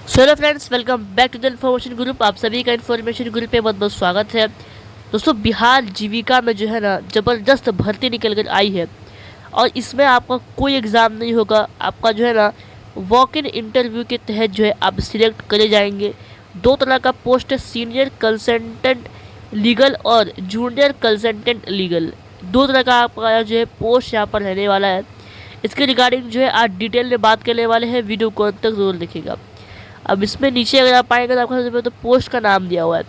So hello friends, welcome back to the information group. आप सभी का इन्फॉर्मेशन ग्रुप पे बहुत बहुत स्वागत है। दोस्तों, बिहार जीविका में जो है ना ज़बरदस्त भर्ती निकल कर आई है और इसमें आपका कोई एग्ज़ाम नहीं होगा। आपका जो है ना वॉक इन इंटरव्यू के तहत जो है आप सिलेक्ट करे जाएंगे। दो तरह का पोस्ट है, सीनियर कंसल्टेंट लीगल और जूनियर कंसल्टेंट लीगल। दो तरह का आपका जो है पोस्ट यहाँ पर रहने वाला है। इसके रिगार्डिंग जो है आज डिटेल में बात करने वाले हैं। वीडियो को अंत तक जरूर देखिएगा। अब इसमें नीचे अगर आप आएंगे तो आपको सबसे पहले तो पोस्ट का नाम दिया हुआ है।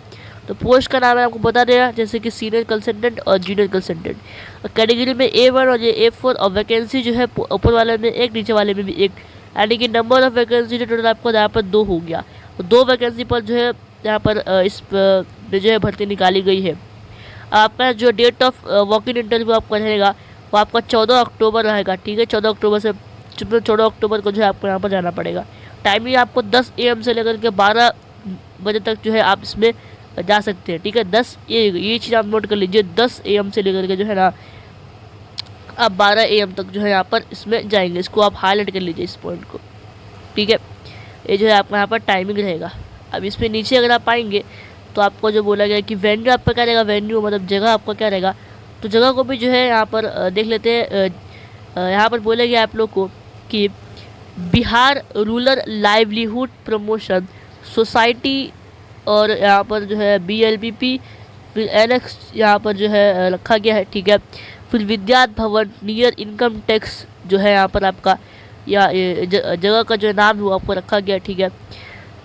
तो पोस्ट का नाम है आपको बता देगा, जैसे कि सीनियर कंसल्टेंट और जूनियर कंसल्टेंट। और कैटेगरी में A1 और A4 और वैकेंसी जो है ऊपर वाले में एक, नीचे वाले में भी एक, यानी कि नंबर ऑफ वैकेंसी जो टोटल आपको यहाँ पर 2 हो गया। तो 2 वैकेंसी पर जो है यहाँ पर में जो है भर्ती निकाली गई है। आपका जो date of walk in interview आपका रहेगा वो आपका 14 अक्टूबर रहेगा। ठीक है, 14 अक्टूबर से 14 अक्टूबर को जो है आपको यहाँ पर जाना पड़ेगा। टाइमिंग आपको 10 AM से लेकर के 12 बजे तक जो है आप इसमें जा सकते हैं। ठीक है, 10 ये चीज़ आप नोट कर लीजिए, 10 AM से लेकर के जो है ना आप 12 AM तक जो है यहाँ पर इसमें जाएंगे। इसको आप हाईलाइट कर लीजिए, इस पॉइंट को। ठीक है, ये जो है आपका यहाँ पर टाइमिंग रहेगा। अब इसमें नीचे अगर आप आएंगे तो आपको जो बोला गया कि वेन्यू आपका क्या रहेगा, वेन्यू मतलब जगह आपका क्या रहेगा। तो जगह को भी जो है यहाँ पर देख लेते हैं। यहाँ पर बोला गया आप लोग को कि Bihar rural livelihood promotion society, और यहाँ पर जो है BLBP, फिर NX यहाँ पर जो है रखा गया है। ठीक है, फिर विद्यात भवन नियर इनकम टैक्स जो है यहाँ पर आपका या जगह का जो नाम है वो आपको रखा गया। ठीक है,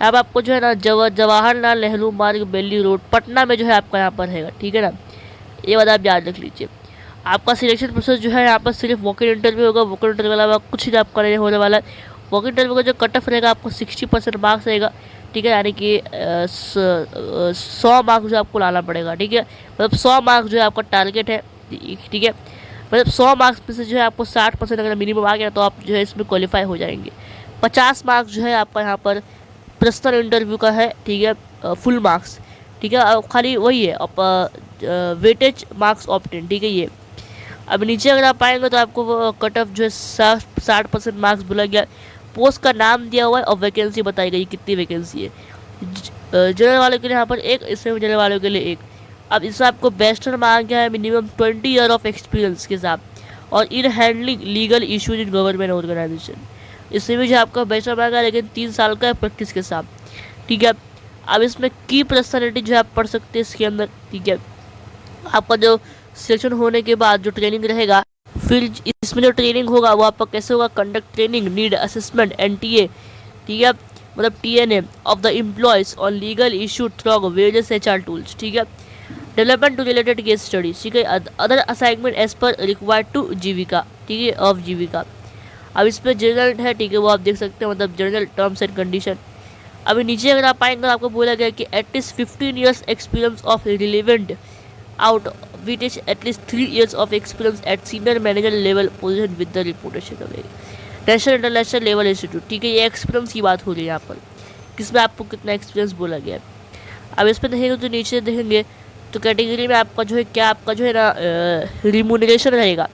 अब आपको जो है ना जवाहरलाल नेहरू मार्ग बेली रोड पटना में जो है आपका यहाँ पर रहेगा। ठीक है ना, ये बात आप याद रख लीजिए। आपका सिलेक्शन प्रोसेस जो है यहाँ पर सिर्फ वॉक इन इंटरव्यू होगा। वॉक इन इंटरव्यू के अलावा कुछ नहीं आपका नहीं होने वाला है। वॉक इन इंटरव्यू का जो कट ऑफ रहेगा आपको 60% मार्क्स रहेगा। ठीक है, यानी कि 100 मार्क्स जो आपको लाना पड़ेगा। ठीक है, मतलब 100 मार्क्स जो है आपका टारगेट है। ठीक है, मतलब 100 मार्क्स में से जो है आपको 60% अगर मिनिमम आ गया तो आप जो है इसमें क्वालिफाई हो जाएंगे। 50 मार्क्स जो है आपका यहाँ पर पर्सनल इंटरव्यू का है। ठीक है, फुल मार्क्स। ठीक है, खाली वही है वेटेज मार्क्स ऑप्टेन। ठीक है, ये अब नीचे अगर आप आएंगे तो आपको कट ऑफ जो है 60% मार्क्स बोला गया। पोस्ट का नाम दिया हुआ है और वैकेंसी बताई गई कितनी वैकेंसी है। जनरल वालों के लिए यहाँ पर एक, इसमें जनरल वालों के लिए एक। अब इसमें आपको बैचलर मांगा गया है मिनिमम 20 ईयर ऑफ एक्सपीरियंस के साथ, और in handling legal issues in government organisation. इसमें भी जो आपका बैचलर मांगा है लेकिन 3 साल का प्रैक्टिस के साथ। ठीक है, अब इसमें की पर्सनैलिटी जो है आप पढ़ सकते हैं इसके अंदर। ठीक है, आपका जो सिलेक्शन होने के बाद जो ट्रेनिंग रहेगा, फिर इसमें जो ट्रेनिंग होगा वो आपका कैसे होगा, conduct training, need assessment, NTA। ठीक है, मतलब TNA of the employees on legal issue through various HR tools. ठीक है, development to related case studies. ठीक है, other assignment as per required to Jeevika. ठीक है, ऑफ जीविका। अब इस पर जनरल है। ठीक है, वो आप देख सकते हैं, मतलब जनरल टर्म्स एंड कंडीशन। अभी नीचे अगर आप आएंगे तो आपको बोला गया कि at least 15 years experience of relevant out which is at least 3 years of experience at senior manager level position with the reputation of national international level institute. ठीक है, ये एक्सपीरियंस की बात हो रही है यहाँ पर, किसमें आपको कितना एक्सपीरियंस बोला गया है। अब इस पर देखेंगे तो नीचे देखेंगे तो कैटेगरी में आपका जो है क्या, आपका जो है ना रिम्यूनरेशन रहेगा।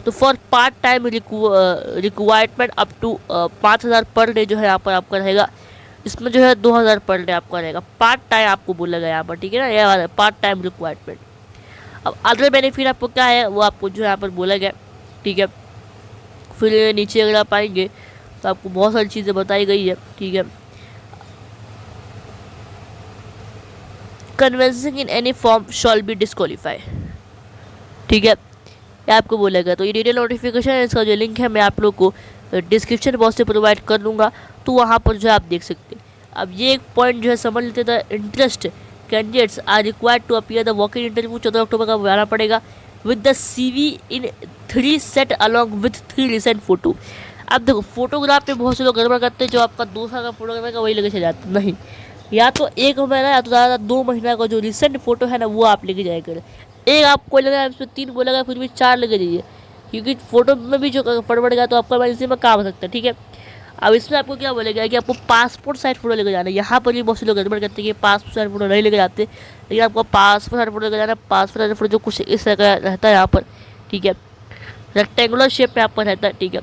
तो for part time requirement up to 5,000 per day जो है यहाँ पर आपका रहेगा। इसमें जो है 2,000 पर डे आपका रहेगा। पार्ट टाइम आपको बोला गया यहाँ पर। ठीक है ना, यह पार्ट टाइम रिक्वायरमेंट। अब अदर बेनिफिट आपको क्या है वो आपको जो यहाँ पर बोला गया। ठीक है, फिर नीचे अगर आप आएंगे तो आपको बहुत सारी चीज़ें बताई गई है। ठीक है, convincing in any form shawl B disqualify. ठीक है, ये आपको बोला गया। तो ये डिटेल नोटिफिकेशन है, इसका जो लिंक है मैं आप लोग को डिस्क्रिप्शन बॉक्स से प्रोवाइड कर दूंगा, तो वहाँ पर जो है आप देख सकते हैं। अब ये एक पॉइंट जो है समझ लेते थे, interest candidates are required to appear the walk in interview 14 October का आना पड़ेगा with the CV in 3 set along with 3 recent photo. अब देखो, फोटोग्राफ पे बहुत से लोग गड़बड़ करते हैं, जो आपका 2 साल का फोटोग्राफ का वही लेके चले जाते हैं। नहीं, या तो 1 महीना या तो ज़्यादा 2 महीना का जो रिसेंट फोटो है ना वो आप लेके जाया करें। एक आपको लगा इसमें 3 बोलेगा, फिर भी 4 लेके जाइए, क्योंकि फोटो में भी जो फट गया तो आपका इसी में काम हो सकता है। ठीक है, अब इसमें आपको क्या बोलेगा कि आपको पासपोर्ट साइज फोटो लेकर जाना है। यहाँ पर भी बहुत से लोग गड़बड़ करते हैं कि पासपोर्ट साइज फोटो नहीं लेकर जाते, लेकिन आपको पासपोर्ट साइज फोटो लेकर जाना है। पासपोर्ट साइज फोटो जो कुछ इस तरह का रहता है यहाँ पर। ठीक है, रेक्टेंगुलर शेप में आपका रहता है। ठीक है,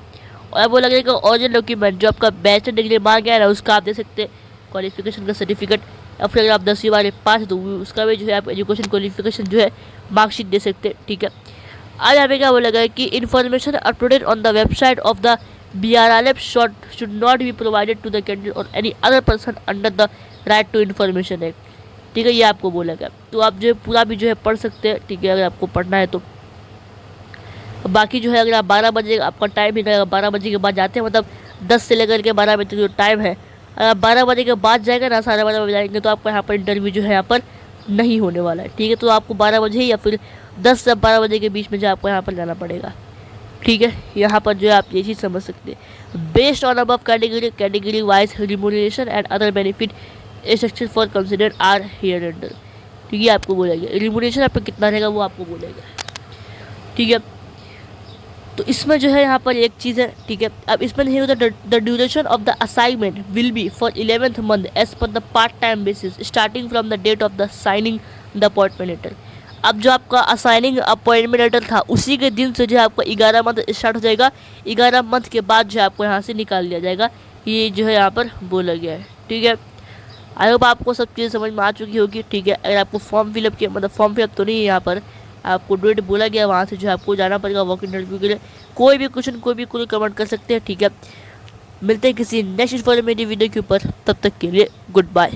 और बोला गया कि ओरिजिनल डॉक्यूमेंट जो आपका बैचलर डिग्री मांग गया है ना उसका आप दे सकते हैं। क्वालिफिकेशन का सर्टिफिकेट, या फिर अगर आप 10वीं वाले पास तो उसका भी जो है आप एजुकेशन क्वालिफिकेशन जो है मार्कशीट दे सकते हैं। ठीक है, आज यहाँ पे क्या बोला गया है कि information uploaded on the website of the BRLF should not be provided to the candidate और any other person under the right to information act. ठीक है, ये आपको बोला गया, तो आप जो है पूरा भी जो है पढ़ सकते हैं। ठीक है, अगर आपको पढ़ना है तो। बाकी जो है अगर आप 12 बजे आपका टाइम ही रहेगा, 12 बजे के बाद जाते हैं, मतलब 10 से लेकर के 12 बजे तक जो टाइम है, अगर आप 12 बजे के बाद जाएगा ना, 12:30 बजे जाएंगे तो आपका यहाँ पर इंटरव्यू जो है यहाँ पर नहीं होने वाला है। ठीक है, तो आपको 12 बजे या फिर 10 से 12 बजे के बीच में जो आपको यहाँ पर जाना पड़ेगा। ठीक है, यहाँ पर जो है आप ये चीज़ समझ सकते हैं। Based on above category wise remuneration and other benefit structure for consider are hereunder. ठीक है, आपको बोलेगा रिम्यूनरेशन आप पे कितना रहेगा वो आपको बोलेगा। ठीक है, तो इसमें जो है यहाँ पर एक चीज़ है। ठीक है, अब इसमें नहीं होता the duration of the assignment will be for 11th month as per the part time basis starting from the date of the signing the appointment letter. अब जो आपका असाइनिंग अपॉइंटमेंट लेटर था उसी के दिन से जो है आपका 11 मंथ स्टार्ट हो जाएगा, 11 मंथ के बाद जो है आपको यहाँ से निकाल लिया जाएगा। ये जो है यहाँ पर बोला गया है। ठीक है, आई होप आपको सब चीज़ें समझ में आ चुकी होगी। ठीक है, अगर आपको फॉर्म फिलअप किया, मतलब फॉर्म फिलअप तो नहीं है, यहाँ पर आपको डेट बोला गया, वहाँ से जो है आपको जाना पड़ेगा वॉक इंटरव्यू के लिए। कोई भी क्वेश्चन कोई कमेंट कर सकते हैं। ठीक है, मिलते हैं किसी नेक्स्ट इन्फॉर्मेटिव वीडियो के ऊपर, तब तक के लिए गुड बाय।